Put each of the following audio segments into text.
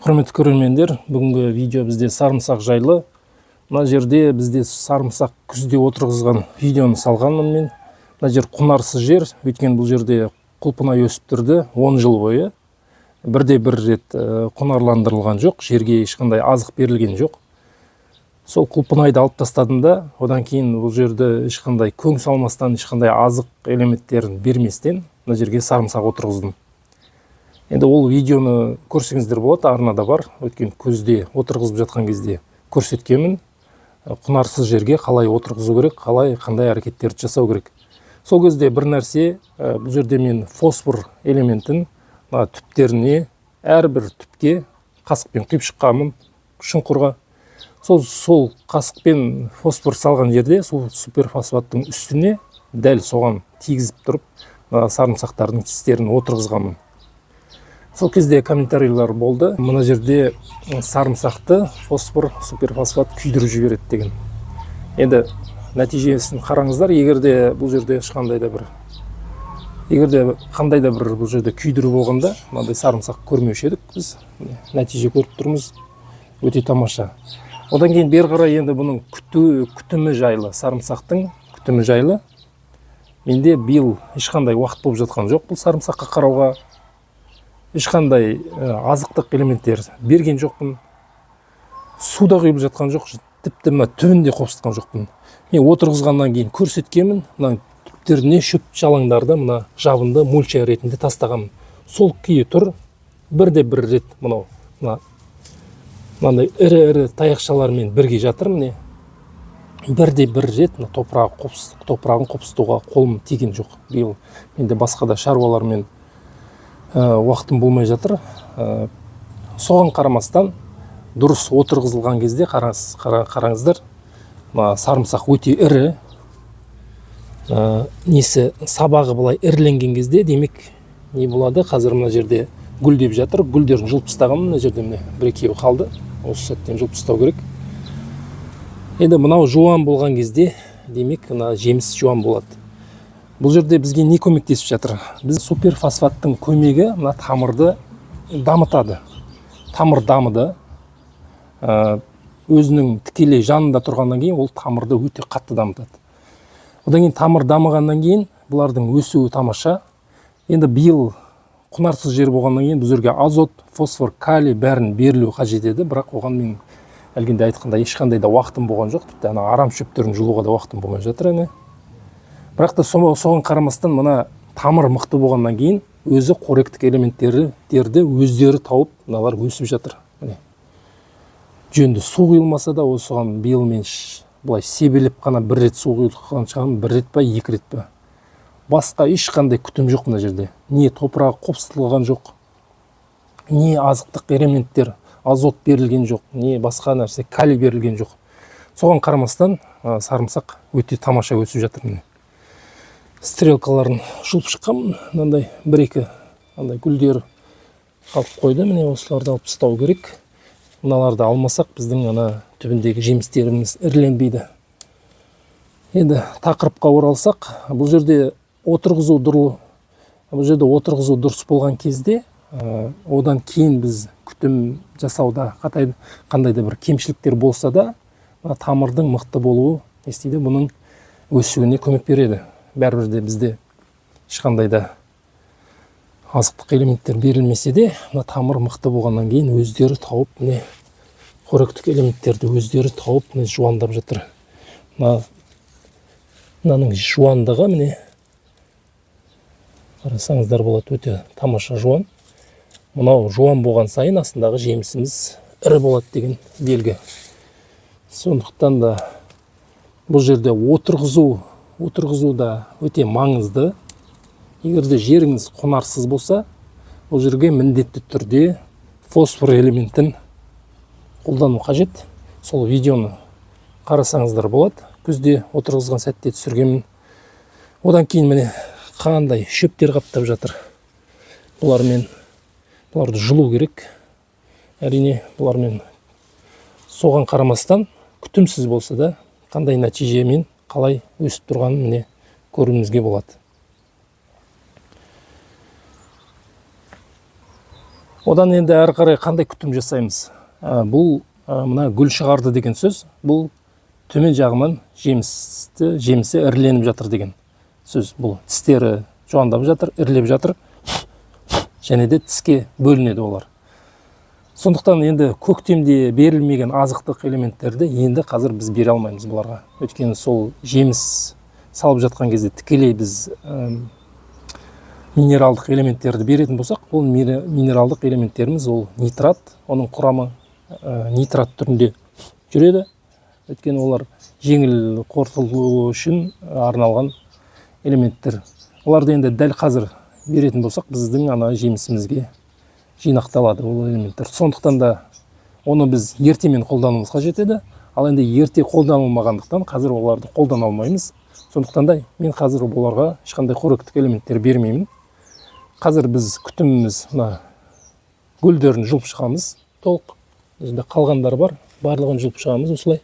Құрметті көрермендер, бүгінгі видео бізде сарымсақ жайлы. Мына жерде бізде сарымсақ күзде отырғызған видеоны салғанмын мен. Мына жер құнарсыз жер, өйткені бұл жерде құлпынай өсіп тұрды 10 жыл бойы. Бірде-бір рет құнарландырылған жоқ, жерге ешқандай азық берілген жоқ. Сол құлпынайды алып тастадым да, одан кейін бұл жерде ешқандай көң салмастан, ешқандай азық элементтерін берместен мына жерге сарымсақ отырғыздым. Енді ол видеоны көрсеңіздер болады, арнада бар. Өткен көзде отырғызып жатқан кезде көрсеткенмін. Құнарсыз жерге қалай отырғызу керек, қандай әрекеттерді жасау керек. Сол кезде бір нәрсе, бұл жерде мен фосфор элементін түптеріне, әрбір түпке қасықпен құйып шыққанмын шұңқырға. Сол қасықпен фосфор салған жерде, сол суперфосфаттың үстіне дәл соған тигізіп тұрып, сарымсақтардың тістерін отырғызғанмын. Сол кезде комментарийлер болды. Мына жерде сарымсақты фосфор, суперфосфат күйдіріп жібереді деген. Енді нәтижесін қараңыздар, егерде бұл жерде қандай да бір бұл жерде күйдіру болғанда, мынандай сарымсақ көрмеуші едік біз. Нәтиже көріп тұрмыз. Өте тамаша. Одан кейін бері қарай енді бұның күтімі жайлы, сарымсақтың күтімі жайлы. Менде биыл ешқандай уақыт болып жатқан жоқ бұл сарымсаққа қарауға. Ешқандай азықтық элементтер берген жоқпын. Суда құйып жатқан жоқ, тіпті түбінде қопсытқан жоқпын. Мен отырғызғаннан кейін көрсеткенмін, мына түптеріне шөп жалаңдарды мына жабынды мульча ретінде тастағанмын. Сол күйі тұр. Бірде-бір рет мынандай ірі таяқшалармен бірге жатыр міне. Бірде-бір рет топырағын қопсытуға қолым тиген жоқ. Биыл менде басқа да шаруалармен уақытым болмай жатыр. Соған қарамастан дұрыс отырғызылған кезде қараңыздар, сарымсақ өте ірі. Сабағы былай іріленген кезде демек не болады? Қазір мына жерде гүлдеп жатыр. Гүлдерін жұлып тастағанмын. Мына жерде міне бір-екеуі қалды. Осы сәттен жұлып тастау керек. Енді мынау жуан болған кезде демек мына жеміс жуан болады. Бұл жерде бізге не көмектесіп жатыр? Біз суперфосфаттың көмегі мына тамырды дамытады. Тамыр дамыды. Өзінің тікелей жанында тұрғаннан кейін ол тамырды өте қатты дамытады. Одан кейін тамыр дамығаннан кейін бұлардың өсуі тамаша. Енді биыл құнарсыз жер болғаннан кейін бұл жерге азот, фосфор, калий бәрін берілу қажет еді, бірақ оған мен әлгінде айтқанда ешқандай да уақытым болған жоқ. Тіпті арам шөптерін жұлуға да уақытым болмай жатыр. Бірақ та соған қарамастан мына тамыр мықты болғаннан кейін өзі қоректік элементтерді өздері тауып мыналар өсіп жатыр. Жөнді су құйылмаса да осыған биыл мен былай себелеп қана бір рет су құйылған шығармын, бір рет па, екі рет па. Басқа ешқандай күтім жоқ мына жерде. Не топырағы қопсытылған жоқ, не азықтық элементтер, азот берілген жоқ, не басқа нәрсе, калий берілген жоқ. Соған қарамастан сарымсақ өте тамаша өсіп жатыр міне. Стрелкаларын жұлып шыққанмын, мынандай бір-екі гүлдер қалып қойды. Міне осыларды алып тастау керек. Мыналарды алмасақ, біздің түбіндегі жемістеріміз іріленбейді. Енді тақырыпқа оралсақ, бұл жерде отырғызу дұрыс болған кезде, одан кейін біз күтім жасауда қандай да бір кемшіліктер болса да, тамырдың мықты болуы бұның өсуіне көмек береді. Бәрібір де бізде ешқандай да азықтық элементтер берілмесе де, тамыр мықты болғаннан кейін өздері тауып, қоректік элементтерді өздері тауып жуандап жатыр. Мынаның жуандығы қарасаңыздар болады, өте тамаша жуан. Мынау жуан болған сайын астындағы жемісіміз ірі болады деген белгі. Сондықтан да бұл жерде отырғызу да өте маңызды. Егерде жеріңіз құнарсыз болса, бұл жерге міндетті түрде фосфор элементін қолдану қажет. Сол видеоны қарасаңыздар болады. Күзде отырғызған сәтте түсіргенмін. Одан кейін міне қандай шөптер қаптап жатыр. Бұларды жұлу керек. Әрине бұлармен соған қарамастан күтімсіз болса да, қандай нәтижемен қалай өсіп тұрғанын көруімізге болады. Одан енді әрі қарай қандай күтім жасаймыз? Бұл мына гүл шығарды деген сөз. Бұл төмен жағынан жемісі іріленіп жатыр деген сөз. Бұл тістері жуандап жатыр, ірілеп жатыр, және де тіске бөлінеді олар. Сондықтан енді көктемде берілмеген азықтық элементтерді енді қазір біз бере алмаймыз бұларға. Өйткені сол жеміс салып жатқан кезде тікелей біз минералдық элементтерді беретін болсақ, ол минералдық элементтеріміз ол нитрат, оның құрамы нитрат түрінде жүреді. Өйткені олар жеңіл қорытылуы үшін арналған элементтер. Оларды енді дәл қазір беретін болсақ, біздің ана жемісімізге жинақталады ол элементтер. Сондықтан да оны біз ертемен қолдануымыз қажет еді. Ал енді ерте қолданылмағандықтан қазір оларды қолдана алмаймыз. Сондықтан да мен қазір оларға ешқандай қоректік элементтер бермеймін. Қазір біз күтіміміз гүлдерін жұлып шығамыз толық. Бізде қалғандар бар, барлығын жұлып шығамыз осылай.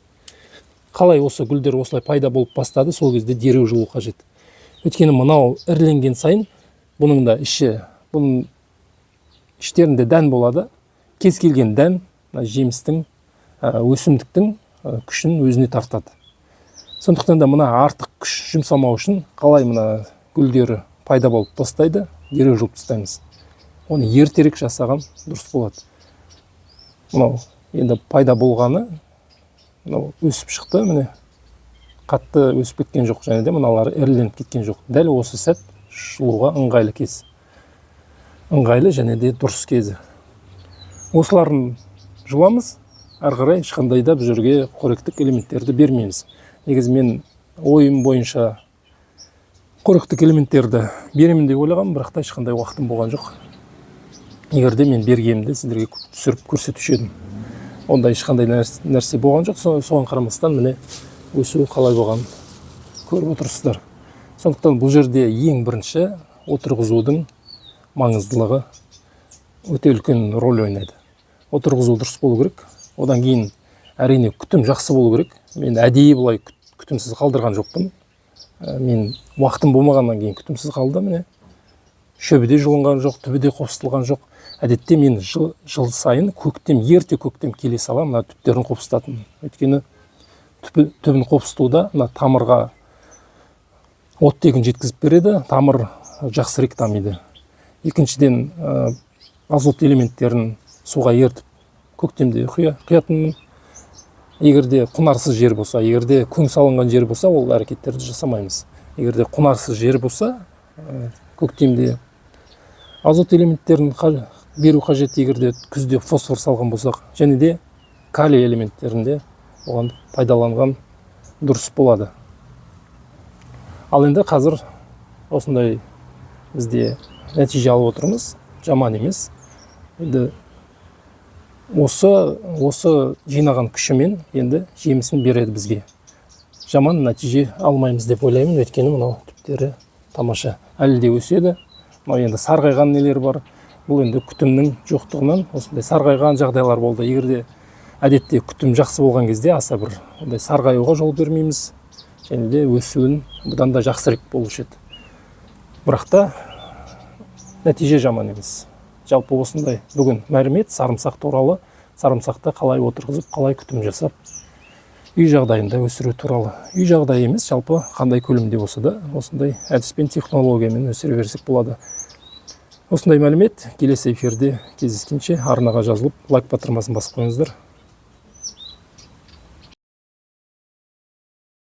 Қалай осы гүлдер осылай пайда болып бастады, сол кезде дереу жұлу қажет. Өйткені мынау іріленген сайын, бұның да бұның іштерінде дән болады. Кез келген дән жемістің, өсімдіктің күшін өзіне тартады. Сондықтан да мына артық күш жұмсамау үшін қалай мына гүлдері пайда болып бастайды, дереу жұлып тастаймыз. Оны ертерек жасаған дұрыс болады. Мынау енді пайда болғаны, мынау өсіп шықты, міне қатты өсіп кеткен жоқ, және де мыналары іріленіп кеткен жоқ. Дәл осы сәт жұлуға ыңғайлы кез. Ыңғайлы және де дұрыс кезі. Осыларын жұламыз, әрі қарай ешқандай да бұл жерге қоректік элементтерді бермейміз. Негізі мен ойым бойынша қоректік элементтерді беремін деп ойлағам, бірақ та ешқандай уақытым болған жоқ. Егерде мен бергенімді сіздерге түсіріп көрсетуші едім. Онда ешқандай нәрсе болған жоқ. Соған қарамастан міне өсуі қалай болған көріп отырсыздар. Сондықтан бұл жерде ең бірінші отырғызудың маңыздылығы өте үлкен рөл ойнайды. Отырғызу дұрыс болу керек. Одан кейін әрине күтім жақсы болу керек. Мен әдейі бұлай күтімсіз қалдырған жоқпын. Мен уақытым болмағаннан кейін күтімсіз қалды, міне. Шөбіде жұлынған жоқ, түбіде қопсытылған жоқ. Әдетте мен жыл сайын ерте көктем келе сала мына түптерін қопсытатын. Өйткені түбін қопсытуда мына тамырға оттегін жеткізіп береді, тамыр жақсырек дамиды. Екіншіден азот элементтерін суға ертіп көктемде құятынмын. Егерде құнарсыз жер болса, егерде көң салынған жер болса, ол әрекеттерді жасамаймыз. Егерде құнарсыз жер болса, көктемде азот элементтерін беру қажет, егерде күзде фосфор салған болсақ, және де калий элементтерінде оған пайдаланған дұрыс болады. Ал енді қазір осындай бізде нәтиже алып отырмыз, жаман емес. Енді осы жинаған күшімен енді жемісін береді бізге. Жаман нәтиже алмаймыз деп ойлаймын, өйткені мынау түптері тамаша. Әлі де өседі. Мынау енді сарғайған нелер бар. Бұл енді күтімнің жоқтығынан осындай сарғайған жағдайлар болды. Егерде әдетте күтім жақсы болған кезде аса бір ондай сарғаюға жол бермейміз. Және де өсуін бұдан да жақсырек болушы еді. Бірақ та нәтиже жаман емес. Жалпы осындай бүгін мәлімет сарымсақ туралы, сарымсақты қалай отырғызып, қалай күтім жасап, үй жағдайында өсіру туралы. Үй жағдайы емес, жалпы қандай көлемде болса да, осындай әдіспен технологиямен өсіре берсек болады. Осындай мәлімет келесі эфирде кездескенше арнаға жазылып, лайк батырмасын басып қойыңыздар.